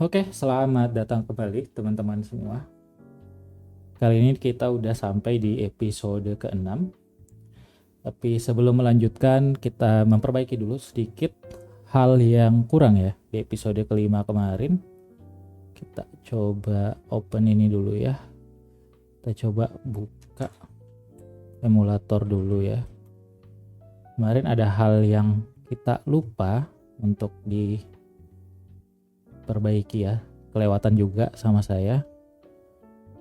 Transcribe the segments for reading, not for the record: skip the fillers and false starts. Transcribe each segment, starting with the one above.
Oke, selamat datang kembali teman-teman semua. Kali ini kita udah sampai di episode ke-6. Tapi sebelum melanjutkan, kita memperbaiki dulu sedikit hal yang kurang ya di episode kelima kemarin. Kita coba open ini dulu ya. Kita coba buka emulator dulu ya. Kemarin ada hal yang kita lupa untuk diperbaiki ya. Kelewatan juga sama saya.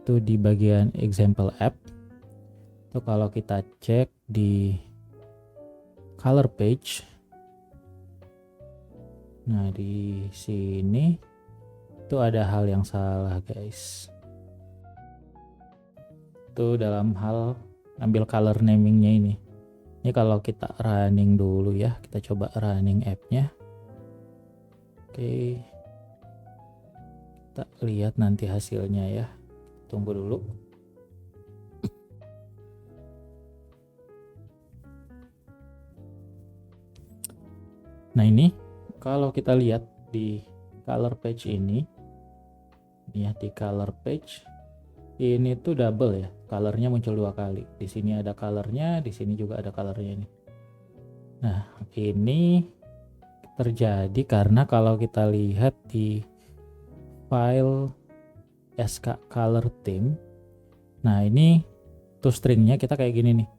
Itu di bagian example app. Itu kalau kita cek di color page, nah di sini itu ada hal yang salah guys. Itu dalam hal ambil color namingnya ini. Ini kalau kita running dulu ya, kita coba running app-nya. Oke, kita lihat nanti hasilnya ya. Tunggu dulu. Nah ini kalau kita lihat di color page ini ya, di color page ini tuh double ya, colornya muncul dua kali. Di sini ada colornya, di sini juga ada colornya ini. Nah ini terjadi karena kalau kita lihat di file sk color theme, nah ini to stringnya kita kayak gini nih,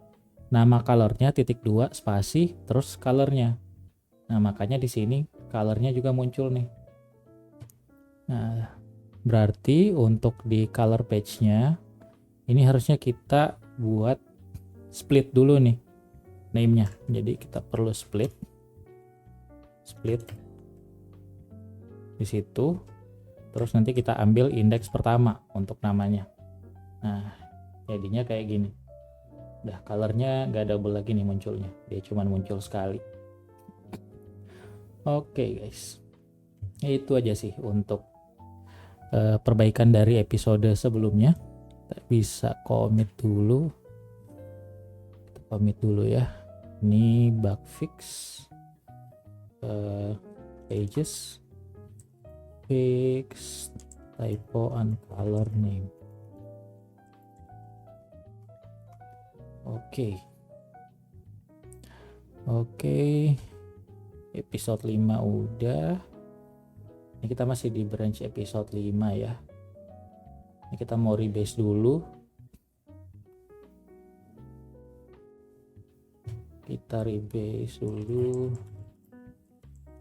nama colornya *2 spasi terus colornya. Nah makanya di sini colornya juga muncul nih. Nah berarti untuk di color page-nya ini harusnya kita buat split dulu nih name-nya. Jadi kita perlu split di situ. Terus nanti kita ambil indeks pertama untuk namanya. Nah jadinya kayak gini. Udah colornya nggak double lagi nih munculnya. Dia cuma muncul sekali. Oke guys. Itu aja sih untuk perbaikan dari episode sebelumnya. Kita bisa commit dulu. Kita commit dulu ya. Ini bug fix pages fix typo and color name. Oke, episode 5 udah. Ini kita masih di branch episode 5 ya. Ini kita mau rebase dulu. Kita rebase dulu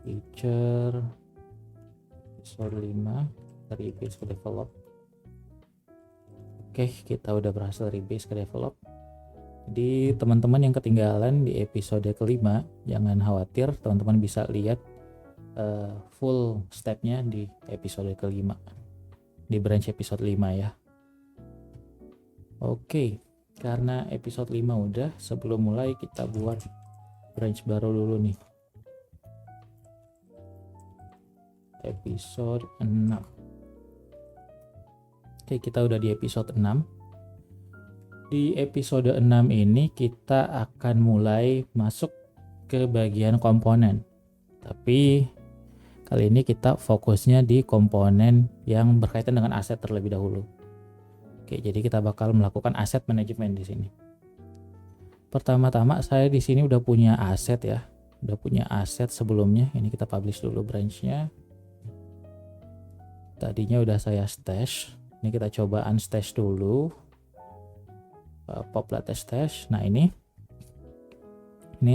feature episode 5. Kita rebase ke develop. Oke, kita udah berhasil rebase ke develop. Jadi teman-teman yang ketinggalan di episode kelima, jangan khawatir, teman-teman bisa lihat full stepnya di episode kelima, di branch episode 5 ya. Oke, karena episode 5 udah, sebelum mulai kita buat branch baru dulu nih. Episode 6. Oke, kita udah di episode 6. Di episode 6 ini kita akan mulai masuk ke bagian komponen. Tapi kali ini kita fokusnya di komponen yang berkaitan dengan aset terlebih dahulu. Oke, jadi kita bakal melakukan aset management di sini. Pertama-tama saya di sini udah punya aset ya. Udah punya aset sebelumnya. Ini kita publish dulu branch-nya. Tadinya udah saya stash. Ini kita coba unstash dulu. Pop latest stash. Nah ini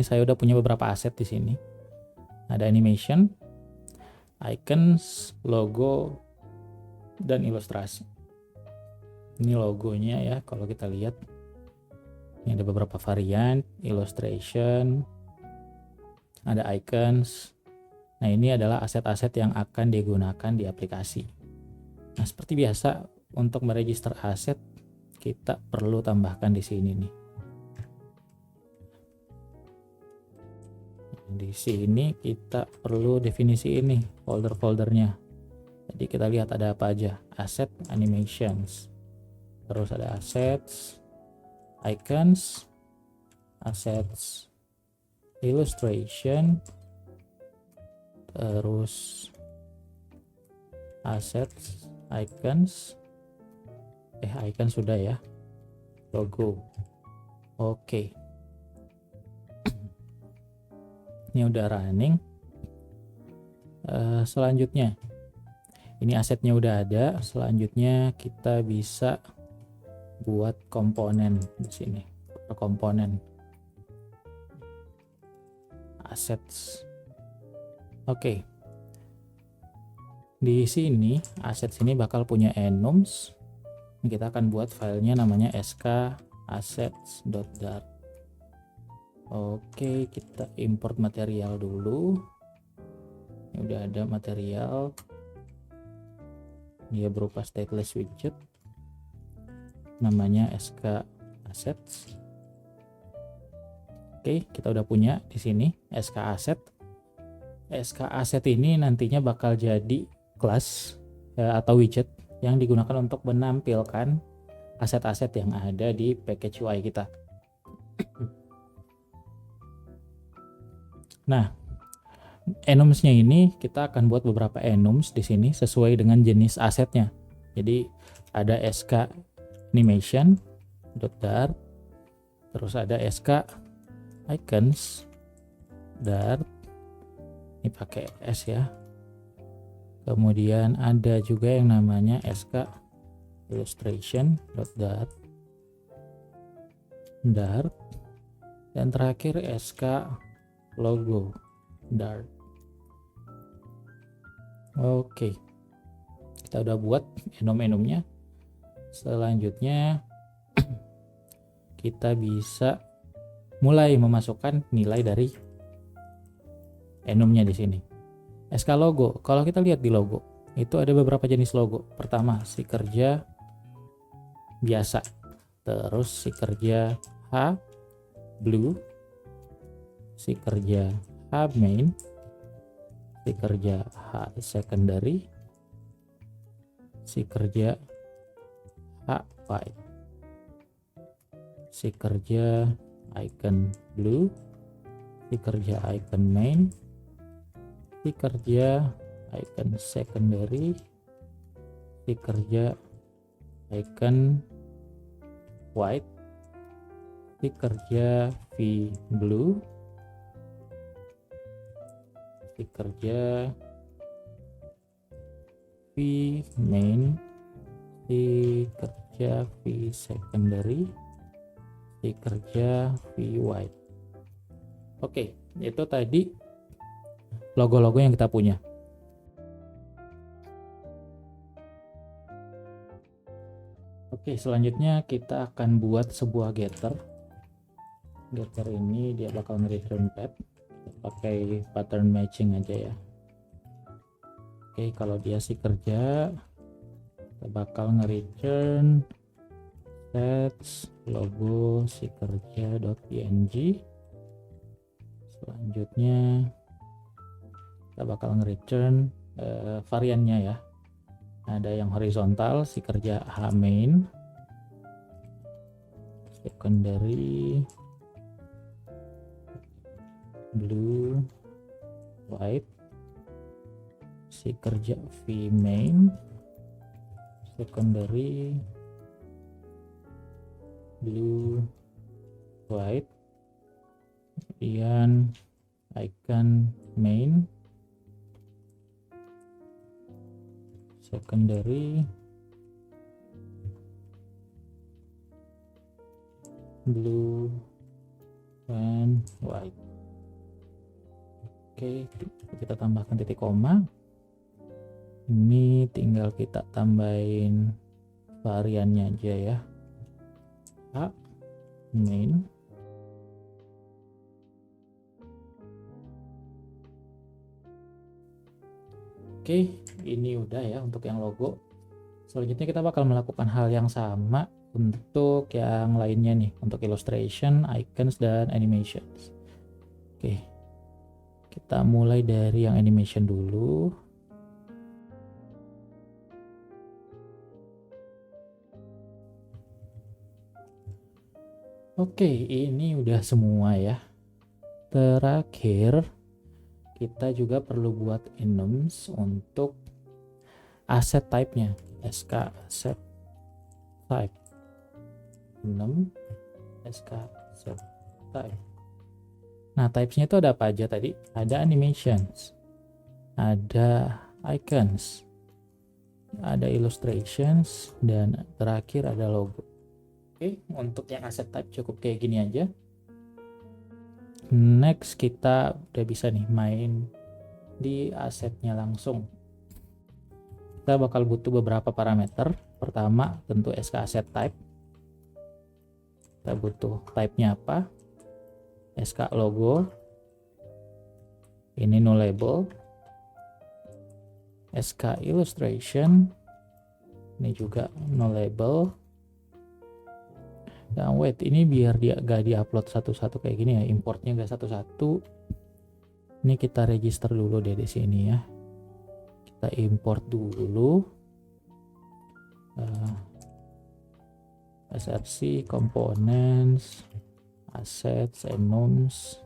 saya udah punya beberapa aset di sini. Ada animation, icons, logo, dan ilustrasi. Ini logonya ya, kalau kita lihat ini ada beberapa varian, illustration, ada icons. Nah ini adalah aset-aset yang akan digunakan di aplikasi. Nah seperti biasa untuk meregister aset kita perlu tambahkan di sini nih. Di sini kita perlu definisi ini folder-foldernya. Jadi kita lihat ada apa aja. Asset animations. Terus ada assets, icons, assets illustration, terus assets, icons, icon sudah ya, logo. Oke. Ini udah running. Selanjutnya ini asetnya udah ada, selanjutnya kita bisa buat komponen di sini. Komponen assets. Oke. Di sini assets ini bakal punya enums. Kita akan buat filenya namanya sk_assets.dart. Oke, kita import material dulu. Ini udah ada material. Dia berupa stateless widget. Namanya sk_assets. Oke, kita udah punya di sini sk_asset. sk_asset ini nantinya bakal jadi kelas atau widget yang digunakan untuk menampilkan aset-aset yang ada di package UI kita. Nah, enumsnya ini kita akan buat beberapa enums di sini sesuai dengan jenis asetnya. Jadi ada sk animation .dart, terus ada sk icons .dart, ini pakai s ya. Kemudian ada juga yang namanya sk illustration .dart, dan terakhir sk logo .dart. Oke, kita udah buat enum-enumnya. Selanjutnya kita bisa mulai memasukkan nilai dari enumnya di sini. SK logo, kalau kita lihat di logo itu ada beberapa jenis logo. Pertama, si kerja biasa, terus si kerja H blue, si kerja H main, si kerja H secondary, si kerja H white, si kerja icon blue, si kerja icon main, si kerja icon secondary, si kerja icon white, si kerja V blue, si kerja V main, si kerja V secondary, si kerja V white. Oke, itu tadi logo-logo yang kita punya. Oke, selanjutnya kita akan buat sebuah getter. Getter ini dia bakal nge-return tab. Pakai pattern matching aja ya. Oke, kalau dia si kerja, kita bakal nge-return sets logo si kerja.png. Selanjutnya kita bakal nge-return variannya ya. Ada yang horizontal si kerja H main, secondary blue white, si kerja V main, secondary blue white, kemudian icon main, secondary blue and white. Oke, kita tambahkan titik koma. Ini tinggal kita tambahin variannya aja ya. A main, oke, ini udah ya untuk yang logo. Selanjutnya kita bakal melakukan hal yang sama untuk yang lainnya nih, untuk illustration, icons, dan animations. Oke, kita mulai dari yang animation dulu. Oke, ini udah semua ya. Terakhir kita juga perlu buat enums untuk asset type-nya. SK asset type 6 SK asset type. Nah, types-nya itu ada apa aja tadi? Ada animations, ada icons, ada illustrations, dan terakhir ada logo. Oke, untuk yang asset type cukup kayak gini aja. Next, kita udah bisa nih main di asetnya langsung. Kita bakal butuh beberapa parameter. Pertama, tentu SK asset type. Kita butuh type-nya apa? SK logo, ini no label. SK illustration, ini juga no label. Dan wait, ini biar dia gak diupload satu-satu kayak gini ya, importnya gak satu-satu. Ini kita register dulu deh di sini ya. Kita import dulu src components, assets, enums,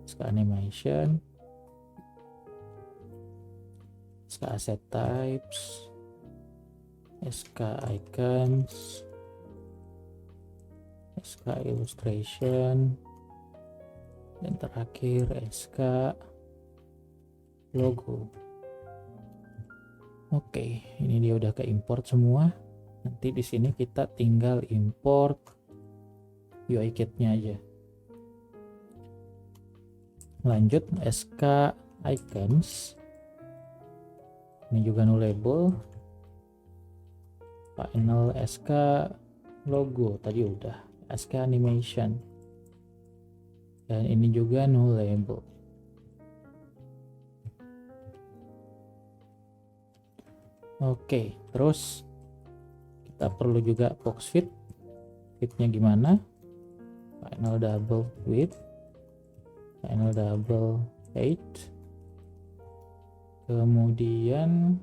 SK animation, SK asset types, SK icons, SK illustration, dan terakhir SK logo. Oke, ini dia udah ke import semua. Nanti di sini kita tinggal import UI kit-nya aja. Lanjut SK icons. Ini juga no label. Final SK logo tadi udah. SK animation. Dan ini juga no label. Oke, terus kita perlu juga box fit. Fitnya gimana? Final double width, final double height. Kemudian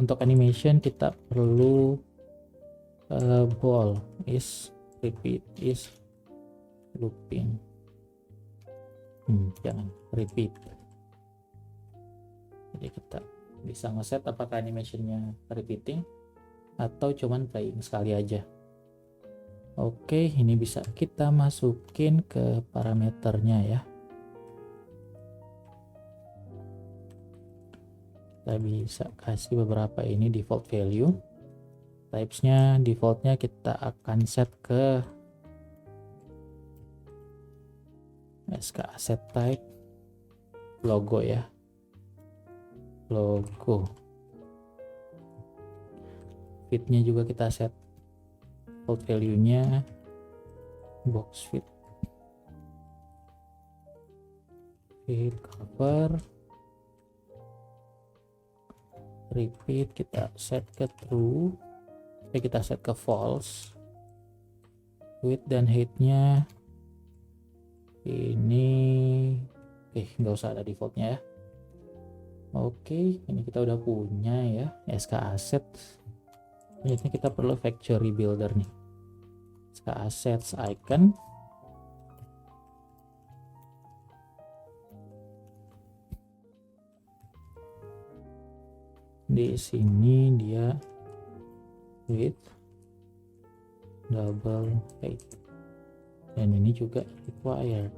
untuk animation kita perlu ball is repeat is looping. Jangan repeat. Jadi kita bisa ngeset apakah animationnya repeating atau cuman playing sekali aja. Oke, ini bisa kita masukin ke parameternya ya. Kita bisa kasih beberapa ini default value. Typesnya defaultnya kita akan set ke SK asset type logo ya. Logo. Fitnya juga kita set default value nya box fit. Fit cover. Repeat kita set ke true. Kita set ke false. Width dan height nya ini nggak usah ada defaultnya ya. Oke, ini kita udah punya ya SK asset. Ini kita perlu factory builder nih. SK assets icon. Di sini dia width double height. Dan ini juga required.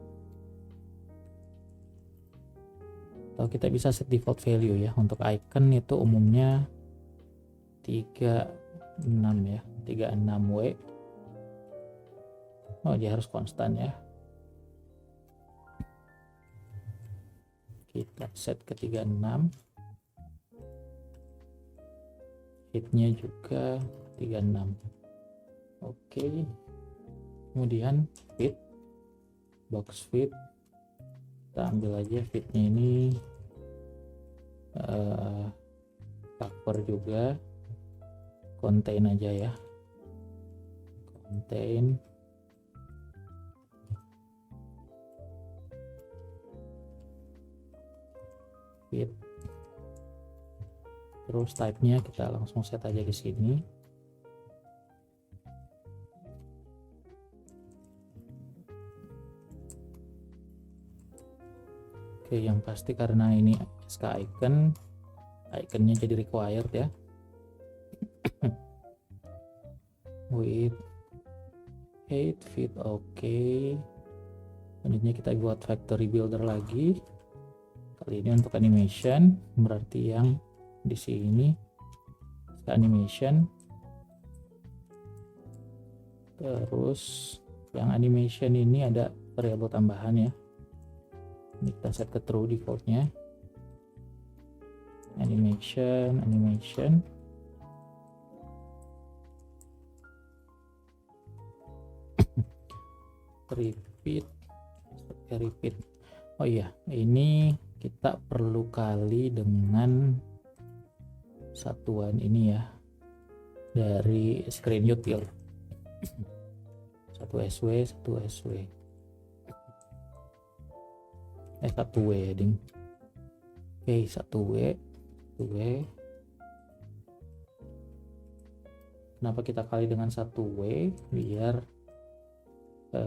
Atau kita bisa set default value ya. Untuk icon itu umumnya 36 ya, 36W. Oh, dia harus konstan ya. Kita set ke 36. Hitnya juga 36. Oke. Kemudian fit, box fit. Kita ambil aja fitnya ini cover juga, contain aja ya, contain. Fit, terus type-nya kita langsung set aja di sini. Oke, yang pasti karena ini SK icon, iconnya jadi required ya. Width 8 feet, oke. Selanjutnya kita buat factory builder lagi. Kali ini untuk animation, berarti yang di sini animation. Terus yang animation ini ada variabel tambahan ya. Ini kita set ke true defaultnya. Animation. repeat. Oh iya, ini kita perlu kali dengan satuan ini ya, dari screen util. 1 ding. Oke, 1W. Kenapa kita kali dengan 1W? Biar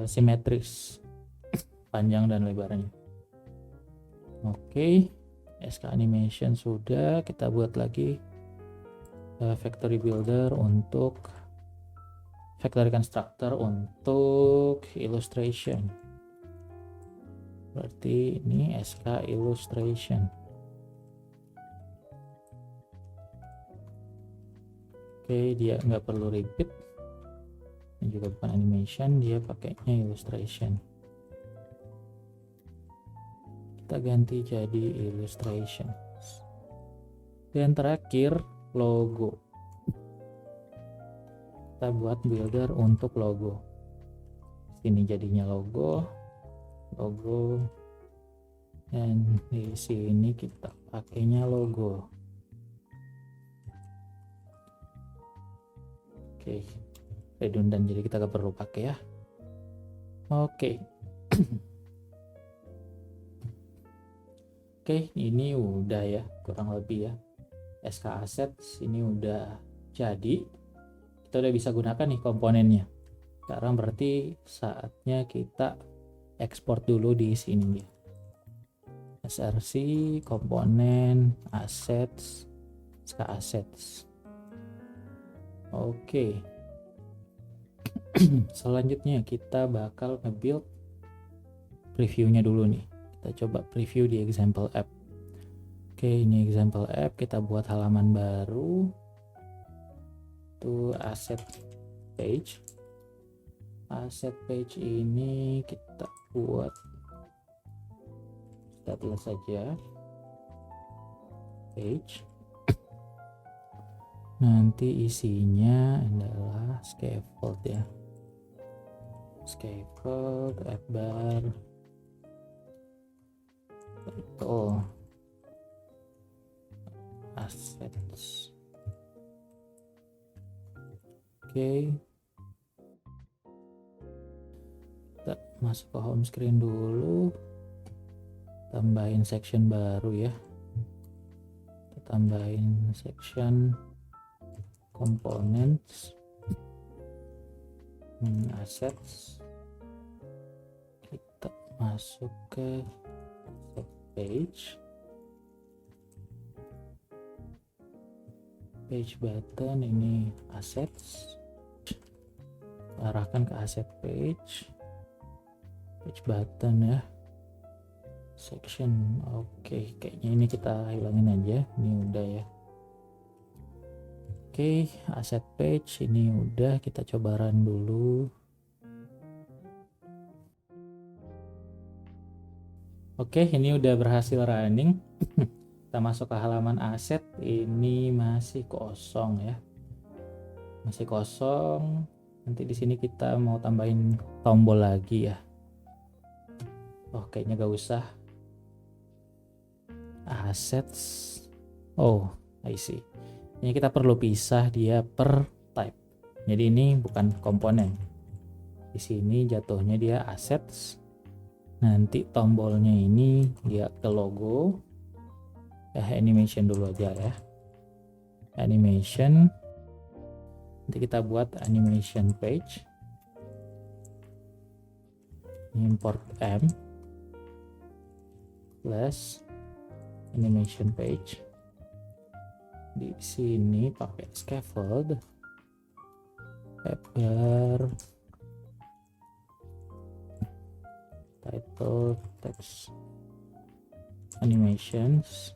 simetris panjang dan lebarnya. Oke, SK animation sudah. Kita buat lagi factory builder untuk factory constructor untuk illustration. Berarti ini SK illustration. Oke, dia nggak perlu repeat. Ini juga bukan animation, dia pakainya illustration. Kita ganti jadi illustration. Dan terakhir logo. Kita buat builder untuk logo. Sini jadinya logo. Dan di sini kita pakainya logo. Oke, redundant, jadi kita gak perlu pakai ya. Oke. Oke, ini udah ya, kurang lebih ya. SK Assets ini udah jadi. Kita udah bisa gunakan nih komponennya. Sekarang berarti saatnya kita ekspor dulu di sini ya. SRC, komponen, assets, SK Assets. Oke. Selanjutnya kita bakal nge-build previewnya dulu nih. Kita coba preview di example app. Oke, ini example app, kita buat halaman baru. Itu asset page. Asset page ini kita buat stateless saja. Page. Nanti isinya adalah scaffold ya. Scaffold, app bar, title, assets. Oke. Kita masuk ke home screen dulu. Tambahin section baru ya. Kita tambahin section components, assets. Kita masuk ke asset page button, ini assets, arahkan ke asset page button ya, section. Oke, kayaknya ini kita hilangin aja, ini udah ya. Oke, asset page ini udah, kita coba run dulu. Oke, ini udah berhasil running. Kita masuk ke halaman aset, ini masih kosong ya. Masih kosong. Nanti di sini kita mau tambahin tombol lagi ya. Oh, kayaknya gak usah. Assets. Oh, I see. Ini kita perlu pisah dia per type. Jadi ini bukan komponen. Di sini jatuhnya dia assets. Nanti tombolnya ini dia ke logo. Animation dulu aja ya. Animation. Nanti kita buat animation page. Import M plus animation page. Di sini pakai scaffold, paper, title, text, animations,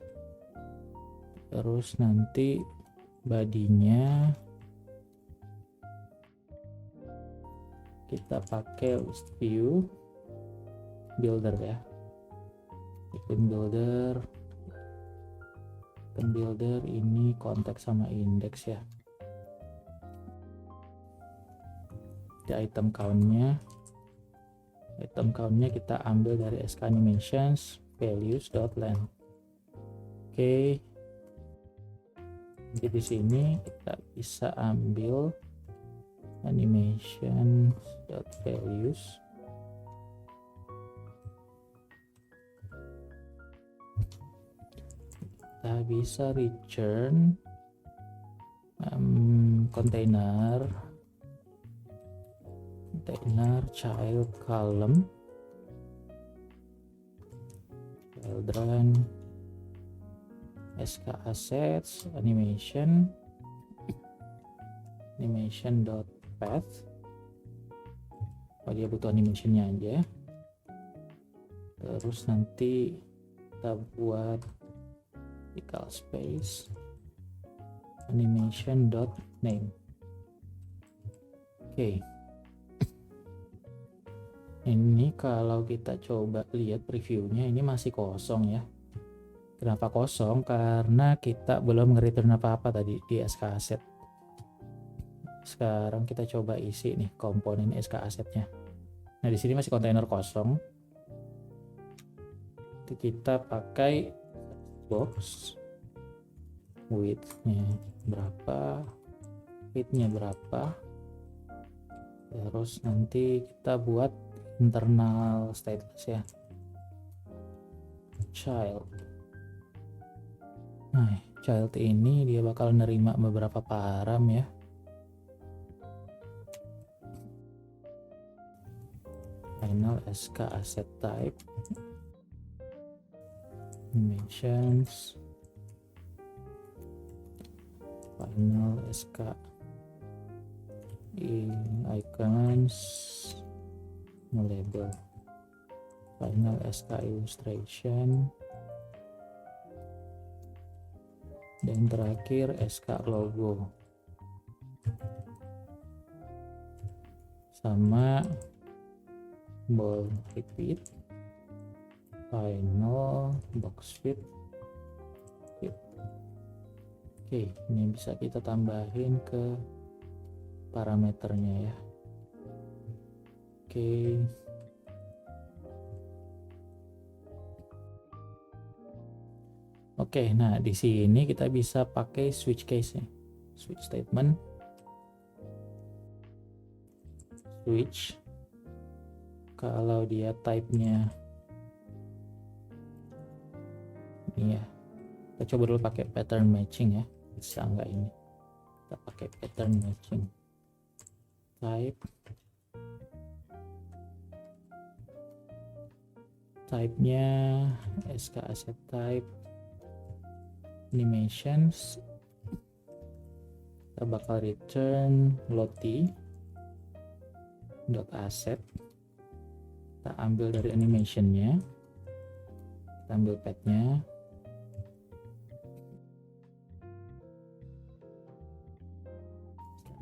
terus nanti bodinya kita pakai list view builder ya, item builder ini konteks sama indeks ya. Di item countnya kita ambil dari sk animations values.length. Oke, jadi di sini kita bisa ambil animation.values, kita bisa return container child column children sk assets animation.path. Oh, dia butuh animationnya aja. Terus nanti kita buat equal space animation.name. Oke. Ini kalau kita coba lihat previewnya, ini masih kosong ya. Kenapa kosong? Karena kita belum nge-return apa-apa tadi di sk asset. Sekarang kita coba isi nih komponen sk assetnya. Nah, di sini masih kontainer kosong. Jadi kita pakai box, width-nya berapa, width-nya berapa. Terus nanti kita buat internal stateless ya, child. Nah, child ini dia bakal nerima beberapa param ya. Final sk asset type dimensions, final sk icons, label, final sk illustration, dan terakhir sk logo sama bold repeat, final box fit. Oke, ini bisa kita tambahin ke parameternya ya. Oke, nah di sini kita bisa pakai switch case ya. Switch statement, switch kalau dia type-nya ini ya. Kita coba dulu pakai pattern matching ya. Bisa enggak ini? Kita pakai pattern matching. Type-nya sk asset type animations. Kita bakal return loti dot asset. Kita ambil dari animationnya, kita ambil path-nya,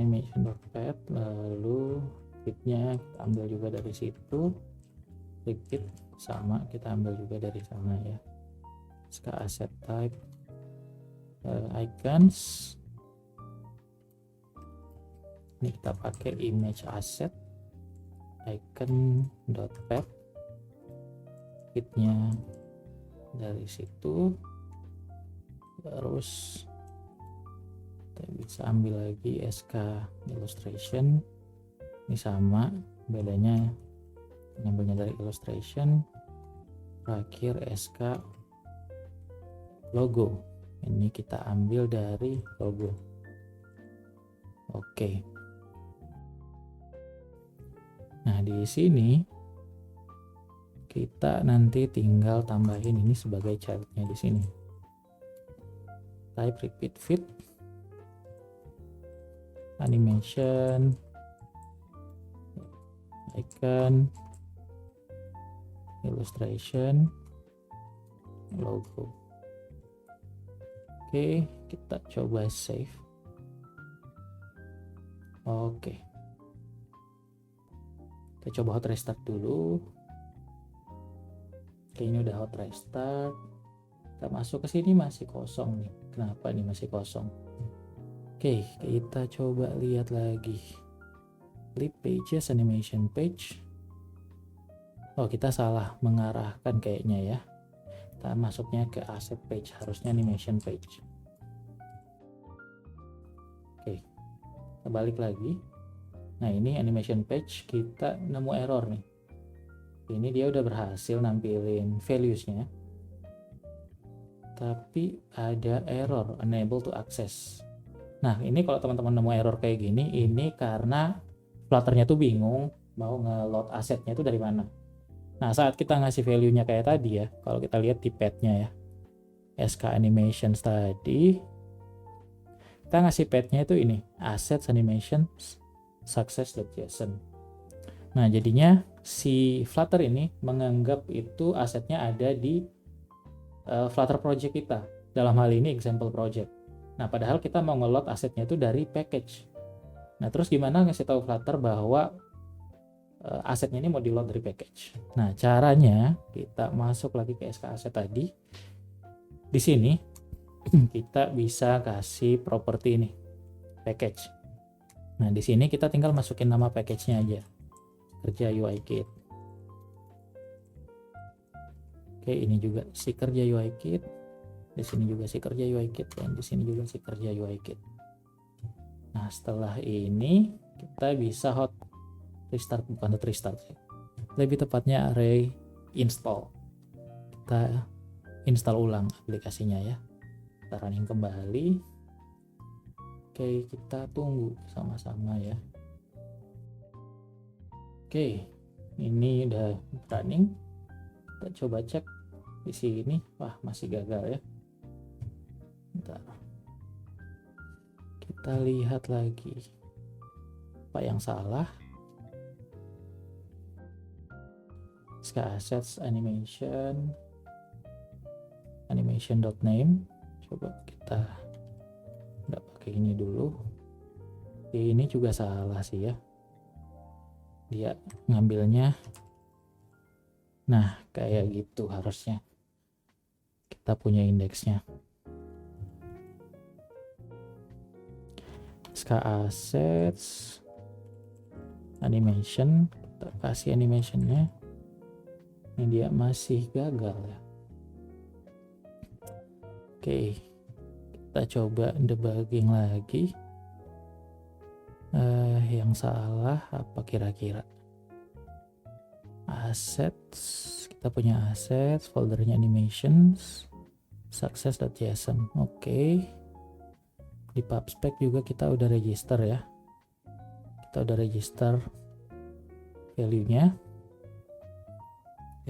animation.path, lalu fit-nya kita ambil juga dari situ, repeat sama kita ambil juga dari sana ya. sk asset type icons, ini kita pakai image asset icon.path, fit-nya dari situ, terus kita bisa ambil lagi sk illustration, ini sama, bedanya ngambilnya dari illustration. Terakhir sk logo, ini kita ambil dari logo. Oke. Nah, di sini kita nanti tinggal tambahin ini sebagai childnya di sini. type repeat fit, animation, icon, illustration, logo. Oke, kita coba save. Oke, kita coba hot restart dulu. Oke, ini udah hot restart. Kita masuk ke sini masih kosong nih. Kenapa nih masih kosong? Oke, kita coba lihat lagi. Flip pages, animation page. Oh, kita salah mengarahkan kayaknya ya. Kita masuknya ke asset page, harusnya animation page. Oke, kita balik lagi. Nah, ini animation page, kita nemu error nih. Ini dia udah berhasil nampilin values-nya, tapi ada error unable to access. Nah, ini kalau teman-teman nemu error kayak gini, ini karena Flutter-nya tuh bingung mau nge-load asetnya itu dari mana. Nah, saat kita ngasih value-nya kayak tadi ya, kalau kita lihat di path-nya ya, SK Animations tadi, kita ngasih path-nya itu ini, assets animations success.json. Nah, jadinya si Flutter ini menganggap itu asetnya ada di Flutter project kita. Dalam hal ini example project. Nah, padahal kita mau nge-load asetnya itu dari package. Nah, terus gimana ngasih tahu Flutter bahwa asetnya ini mau di-load dari package? Nah, caranya kita masuk lagi ke SK Asset tadi. Di sini kita bisa kasih properti ini, package. Nah, di sini kita tinggal masukin nama package-nya aja. Kerja UI Kit. Oke, ini juga si kerja UI Kit. Di sini juga si kerja UI Kit dan di sini juga si kerja UI Kit. Nah, setelah ini kita bisa hot restart, bukan hot restart, lebih tepatnya array install. Kita install ulang aplikasinya ya. Kita running kembali. Oke, kita tunggu sama-sama ya. Oke, ini udah running. Kita coba cek di sini. Wah, masih gagal ya. Bentar. Kita lihat lagi apa yang salah. SK Assets animation.name. Coba kita nggak pakai ini dulu. Ini juga salah sih ya. Dia ngambilnya, nah kayak gitu harusnya. Kita punya indeksnya. SK Assets animation, kita kasih animationnya. Ini dia masih gagal ya. Oke, kita coba debugging lagi. Yang salah apa kira-kira? Assets, kita punya assets, foldernya animations, success.json. Oke. Di pubspec juga kita udah register ya. Kita udah register value-nya.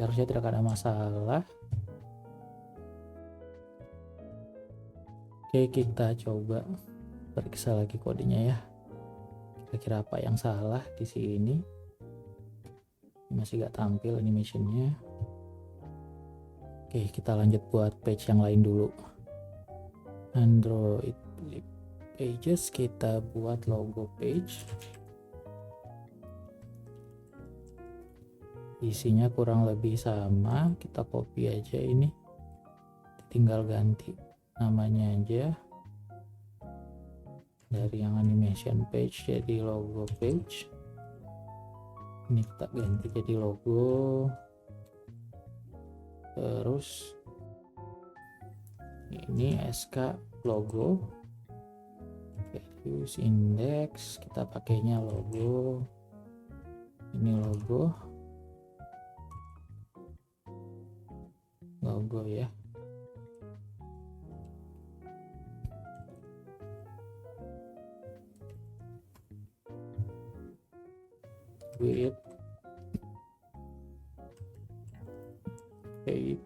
Harusnya tidak ada masalah. Oke, kita coba periksa lagi kodenya ya. Kira-kira apa yang salah di sini? Masih gak tampil animationnya. Oke, kita lanjut buat page yang lain dulu. Android pages, kita buat logo page. Isinya kurang lebih sama, kita copy aja ini, tinggal ganti namanya aja dari yang animation page jadi logo page. Ini kita ganti jadi logo. Terus ini SK logo, values index, kita pakainya logo. Ini logo ya. Width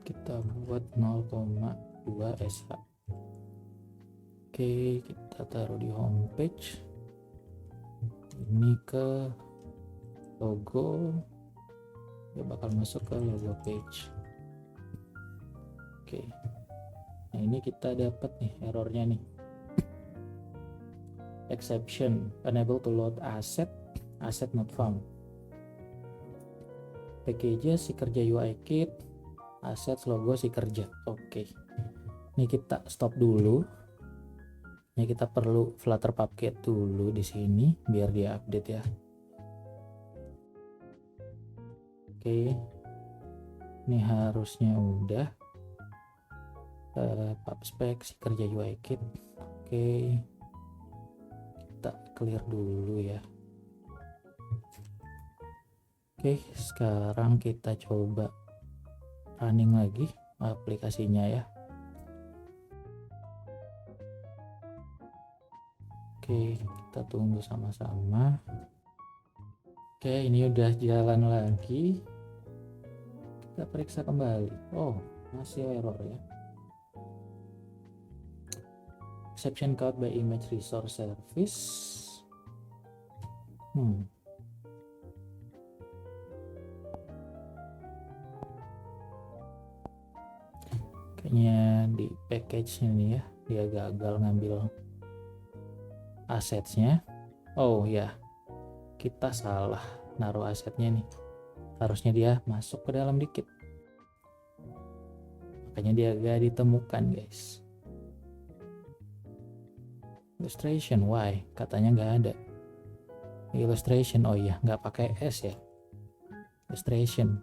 kita buat 0,2 SH. Oke, kita taruh di home page. Ini ke logo, dia bakal masuk ke logo page. Oke, nah ini kita dapat nih errornya nih, exception unable to load asset not found. Packages si kerja UI kit, assets logo si kerja. Oke, ini kita stop dulu. Ini kita perlu Flutter Packet dulu di sini biar dia update ya. Oke, ini harusnya udah. Pub spec si kerja UI kit. Oke, kita clear dulu ya. Oke, sekarang kita coba running lagi aplikasinya ya. Oke, kita tunggu sama-sama. Oke, ini udah jalan lagi. Kita periksa kembali. Oh, masih error ya. Exception caught by image resource service. Kayaknya di package ini ya, dia gagal ngambil asetnya. Oh ya, kita salah naruh asetnya nih, harusnya dia masuk ke dalam dikit, makanya dia gak ditemukan guys. Illustration, why katanya nggak ada illustration. Oh iya, nggak pakai S ya, illustration.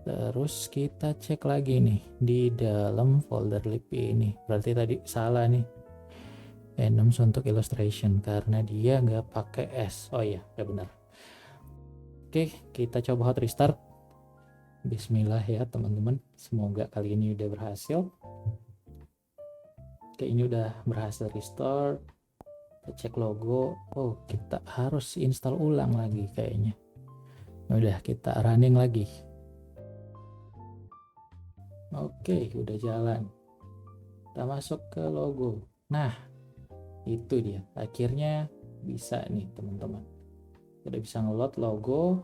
Terus kita cek lagi nih di dalam folder lib ini, berarti tadi salah nih enums untuk illustration karena dia nggak pakai S. Oh iya, udah benar. Oke, kita coba hot restart. Bismillah ya teman-teman, semoga kali ini udah berhasil. Oke, ini udah berhasil restart. Kita cek logo. Oh, kita harus install ulang lagi kayaknya. Udah, kita running lagi. Oke, udah jalan. Kita masuk ke logo. Nah, itu dia, akhirnya bisa nih teman-teman, udah bisa ngeload logo,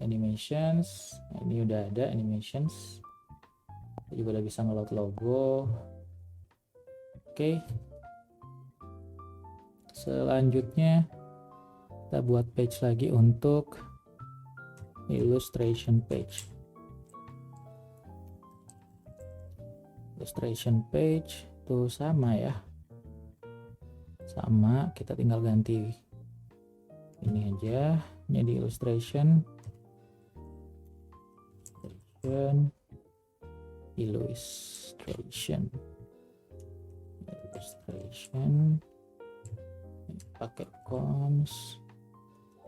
animations. Nah, ini udah ada animations, juga udah bisa ngeload logo. Oke, selanjutnya kita buat page lagi untuk illustration page. Illustration page itu sama ya, sama, kita tinggal ganti ini aja, ini di illustration pakai cons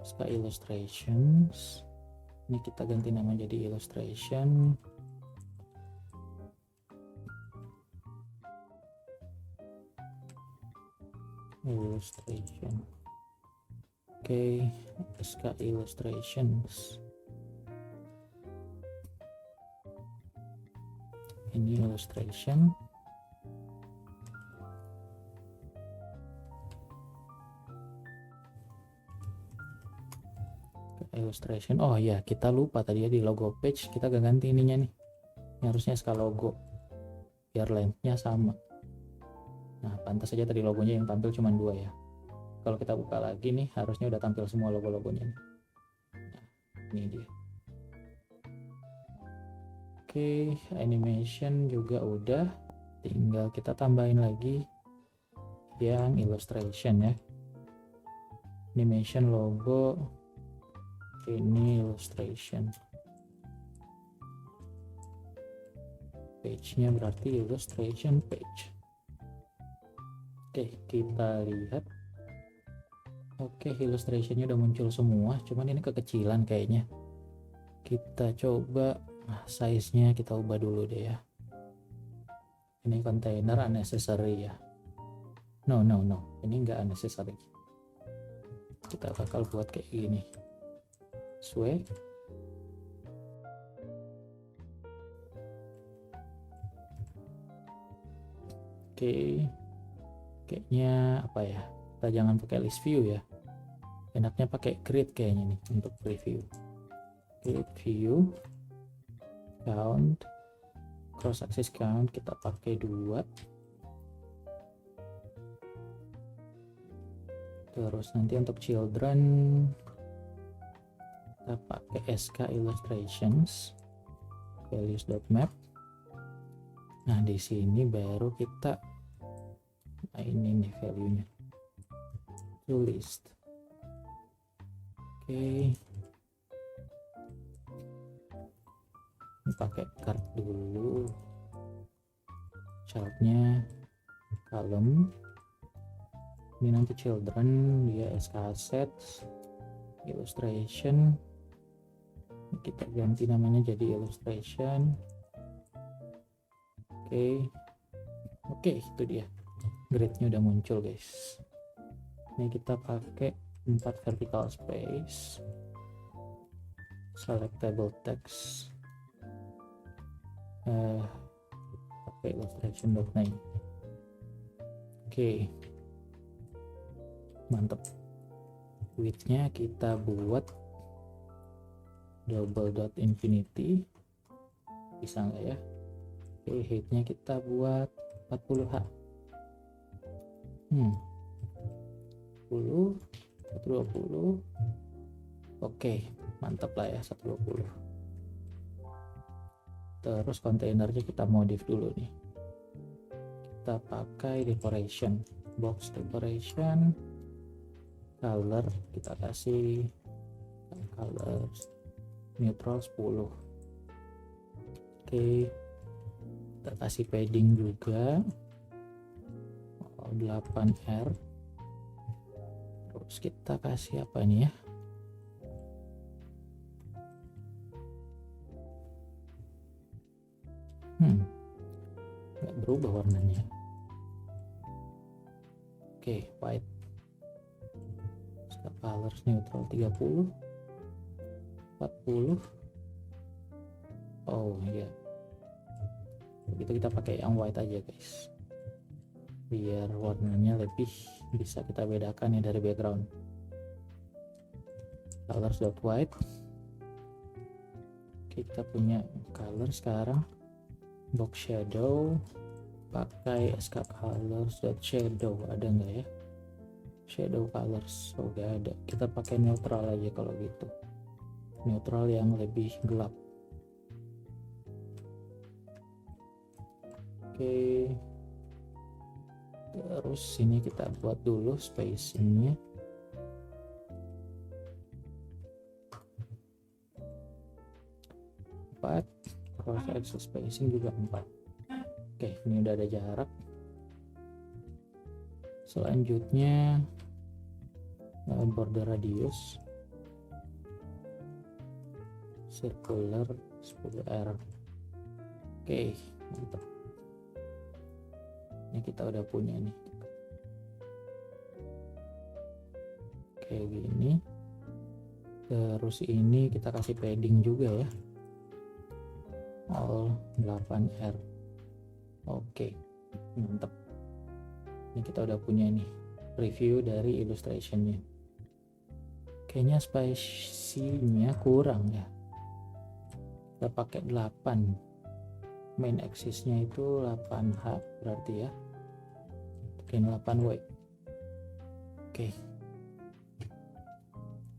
suka illustrations. Ini kita ganti nama jadi illustration. Oke, SK illustrations. Ini illustration. Illustration. Oh ya, kita lupa tadi ya di logo page kita gak ganti ininya nih. Ini harusnya SK logo biar lengthnya sama. Nah, pantas saja tadi logonya yang tampil cuma 2 ya. Kalau kita buka lagi nih, harusnya udah tampil semua logo-logonya. Nah, ini dia. Oke, animation juga udah. Tinggal kita tambahin lagi yang illustration ya. Animation logo. Ini illustration. Page-nya berarti illustration page. Oke, kita lihat. Oke, illustrationnya udah muncul semua, cuman ini kekecilan kayaknya. Kita coba size-nya kita ubah dulu deh ya. Ini container unnecessary ya. No, ini enggak unnecessary. Kita bakal buat kayak gini. Sway. Oke. kayaknya apa ya, kita jangan pakai list view ya, enaknya pakai grid kayaknya nih untuk preview. Grid view count, cross axis count kita pakai 2. Terus nanti untuk children kita pakai sk illustrations values.map. Nah di sini baru kita ini nih value-nya to list. Oke, ini pakai card dulu, childnya column, ini nanti children dia sk assets illustration, kita ganti namanya jadi illustration. Oke, itu dia gridnya udah muncul guys. Ini kita pakai 4 vertical space, selectable text, pakai illustration.name. Oke, mantap. Widthnya kita buat double.infinity, bisa nggak ya? Oke, heightnya kita buat 40h. 10, 120. Oke, mantap lah ya 120. Terus kontainernya kita modif dulu nih. Kita pakai decoration, box decoration, color kita kasih color neutral 10. Oke, kita kasih padding juga 8R. Terus kita kasih apa nih ya, nggak berubah warnanya. Oke, white, colors neutral 30, 40. Oh iya, begitu kita pakai yang white aja guys, biar warnanya lebih bisa kita bedakan ya dari background. Colors.white, kita punya color sekarang. Box shadow pakai sk colors.shadow, ada nggak ya shadow colors? Oh gak ada, kita pakai neutral aja kalau gitu, neutral yang lebih gelap. Oke, terus sini kita buat dulu spacingnya. Cross axis spacing juga 4. Oke, ini udah ada jarak. Selanjutnya border radius circular 10R. Oke, mantap. Ini kita udah punya nih. Kayak gini. Terus ini kita kasih padding juga ya, all 8R. Oke, mantap. Ini kita udah punya nih review dari illustrationnya. Kayaknya spacing-nya kurang ya, kita pakai 8, main axis-nya itu 8H berarti ya. Oke, 8W.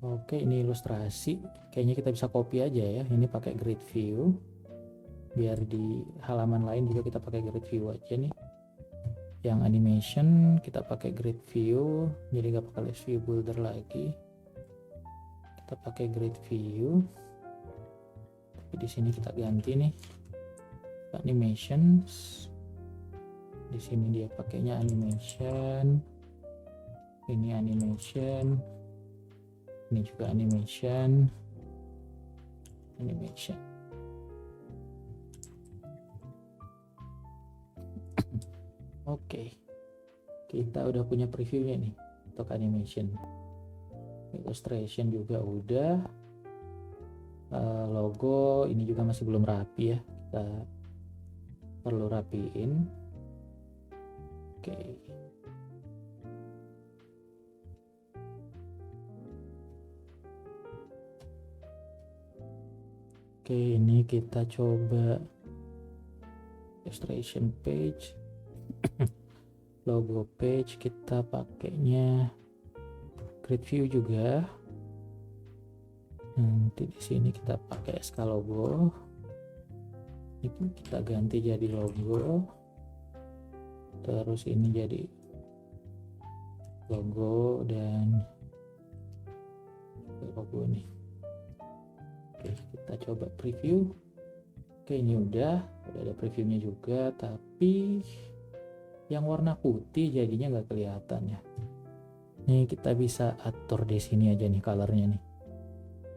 Oke, ini ilustrasi. Kayaknya kita bisa copy aja ya. Ini pakai grid view. Biar di halaman lain juga kita pakai grid view aja nih. Yang animation kita pakai grid view, jadi nggak pakai list view builder lagi. Kita pakai grid view. Tapi di sini kita ganti nih animations. Di sini dia pakainya animation. Ini animation. Ini juga animation. Oke, kita udah punya previewnya nih untuk animation. Illustration juga udah. Logo ini juga masih belum rapi ya, kita perlu rapiin. Oke, Oke, ini kita coba illustration page. Logo page kita pakainya grid view juga. Nanti di sini kita pakai SK logo. Ini kita ganti jadi logo. Terus ini jadi logo dan logo nih. Oke, kita coba preview. Oke, ini udah ada previewnya juga, tapi yang warna putih jadinya nggak kelihatan ya. Nih kita bisa atur di sini aja nih colornya nih.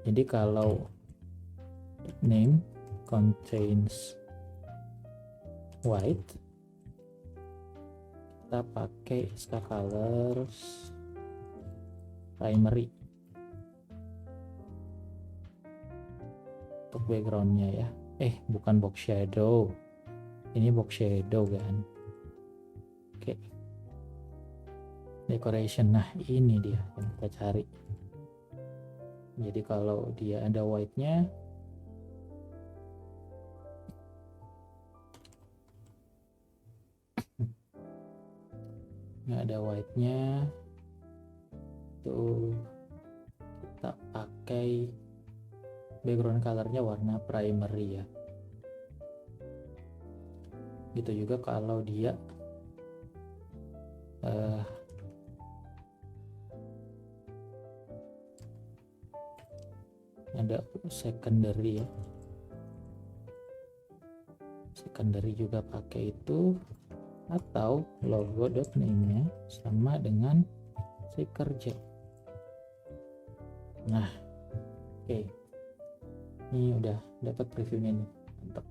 Jadi kalau name contains white, kita pakai SK colors primary untuk backgroundnya ya. Bukan box shadow, ini box shadow kan. Oke, decoration, nah ini dia yang kita cari. Jadi kalau dia ada white-nya, nggak ada white-nya, tuh kita pakai background colornya warna primary ya. Gitu juga kalau dia ada secondary ya, secondary juga pakai itu, atau logo.name-nya sama dengan si kerja. Nah, oke, ini udah dapat previewnya nih, mantap.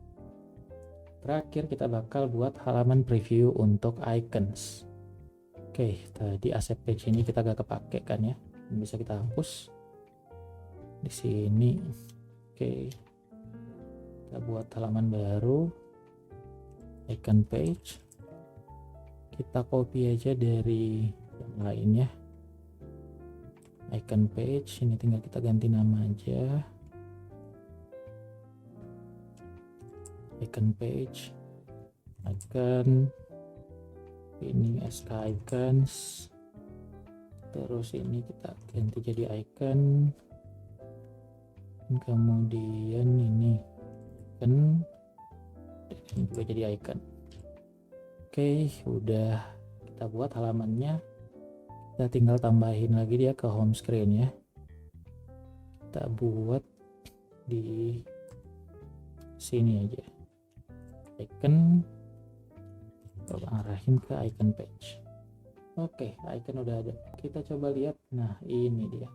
Terakhir kita bakal buat halaman preview untuk icons. Oke, tadi asset page ini kita gak kepake kan ya, bisa kita hapus di sini. Oke, kita buat halaman baru, icon page. Kita copy aja dari yang lain ya, icon page. Ini tinggal kita ganti nama aja, icon page, icon. Ini SK icons, terus ini kita ganti jadi icon, kemudian ini icon, ini juga jadi icon. Oke, udah kita buat halamannya. Kita tinggal tambahin lagi dia ke home screen ya. Kita buat di sini aja, icon, coba arahin ke icon page. Oke, icon udah ada. Kita coba lihat. Nah, ini dia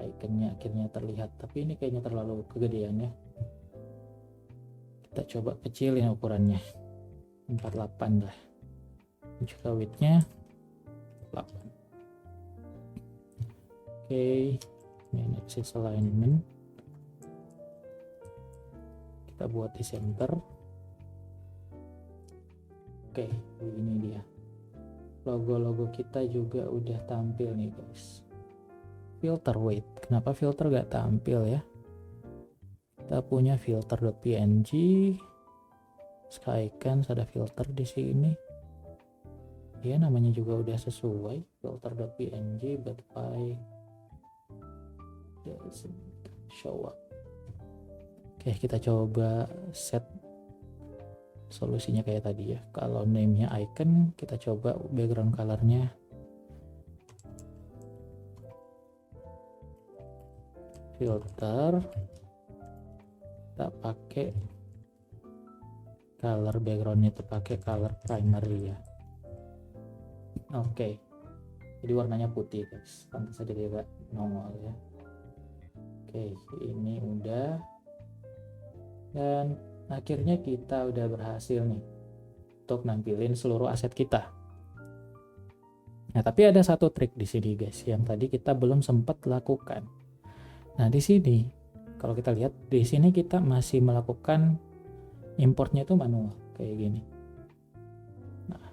iconnya akhirnya terlihat, tapi ini kayaknya terlalu kegedean ya. Kita coba kecilin ukurannya, 48 lah. Ini juga widthnya 8. Oke, ini axis alignment kita buat di center. Oke, ini dia. Logo-logo kita juga udah tampil nih guys. Filter, wait, kenapa filter gak tampil ya? Kita punya filter.png, Skycans, ada filter di sini. Ya, namanya juga udah sesuai, filter.png, but why doesn't show up? Oke, kita coba set solusinya kayak tadi ya. Kalau name-nya icon, kita coba background color-nya filter, kita pakai color background itu pakai color primary ya. Oke, jadi warnanya putih guys, pantas saja dia gak nongol ya. Oke, ini udah, dan akhirnya kita udah berhasil nih untuk nampilin seluruh aset kita. Nah, tapi ada satu trik di sini guys yang tadi kita belum sempat lakukan. Nah, di sini kalau kita lihat di sini kita masih melakukan importnya itu manual kayak gini. Nah,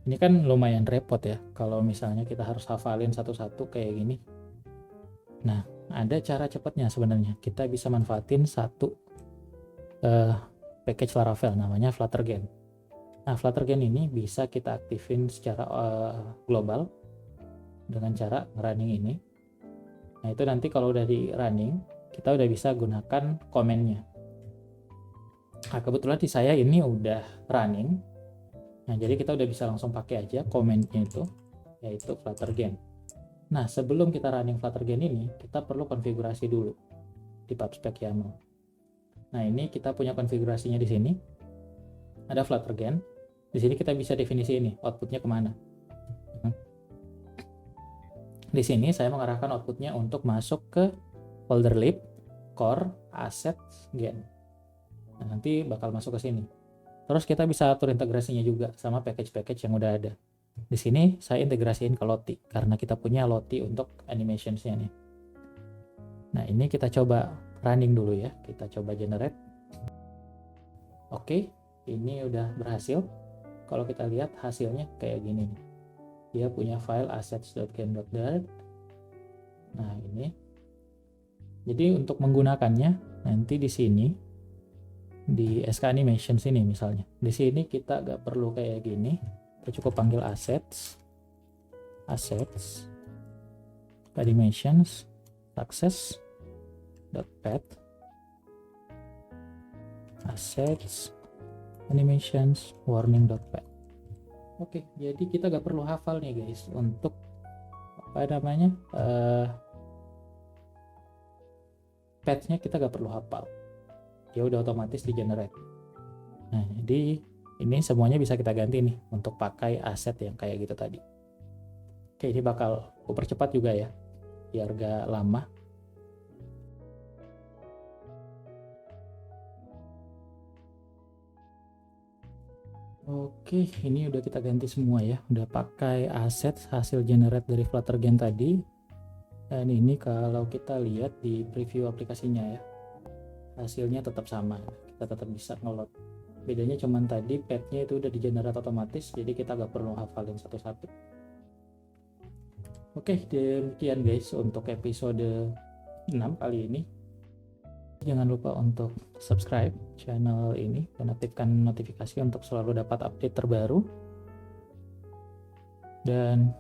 ini kan lumayan repot ya kalau misalnya kita harus hafalin satu-satu kayak gini. Nah, ada cara cepatnya sebenarnya. Kita bisa manfaatin satu package Laravel namanya Fluttergen. Nah, Fluttergen ini bisa kita aktifin secara global dengan cara running ini. Nah, itu nanti kalau udah di running, kita udah bisa gunakan komennya. Nah, kebetulan di saya ini udah running. Nah, jadi kita udah bisa langsung pakai aja komennya itu, yaitu Fluttergen. Nah, sebelum kita running Fluttergen ini, kita perlu konfigurasi dulu di pubspec YAML. Nah, ini kita punya konfigurasinya di sini. Ada Fluttergen. Di sini kita bisa definisi ini, outputnya kemana. Di sini saya mengarahkan outputnya untuk masuk ke folder lib, core, assets, gen. Nah, nanti bakal masuk ke sini. Terus kita bisa atur integrasinya juga sama package-package yang udah ada. Di sini saya integrasiin ke Lottie karena kita punya Lottie untuk animationsnya nih. Nah, ini kita coba running dulu ya. Kita coba generate. Oke, ini udah berhasil. Kalau kita lihat hasilnya kayak gini nih. Dia punya file assets.gen.dart. Nah, ini. Jadi untuk menggunakannya nanti di sini di SK Animations ini misalnya. Di sini kita nggak perlu kayak gini. Kita cukup panggil assets animations success.path assets animations warning.path. Oke, jadi kita nggak perlu hafal nih guys untuk apa namanya path-nya, kita nggak perlu hafal, dia udah otomatis di generate. Nah, jadi ini semuanya bisa kita ganti nih untuk pakai aset yang kayak gitu tadi. Oke, ini bakal aku percepat juga ya, biar gak lama. Oke, ini udah kita ganti semua ya, udah pakai aset hasil generate dari Fluttergen tadi. Dan ini kalau kita lihat di preview aplikasinya ya, hasilnya tetap sama, kita tetap bisa ngeload. Bedanya cuman tadi path-nya itu udah di generate otomatis, jadi kita gak perlu hafalin satu-satu. Oke, demikian guys untuk episode 6 kali ini. Jangan lupa untuk subscribe channel ini dan aktifkan notifikasi untuk selalu dapat update terbaru. Dan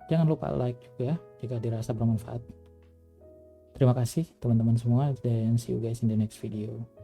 jangan lupa like juga jika dirasa bermanfaat. Terima kasih teman-teman semua, dan see you guys in the next video.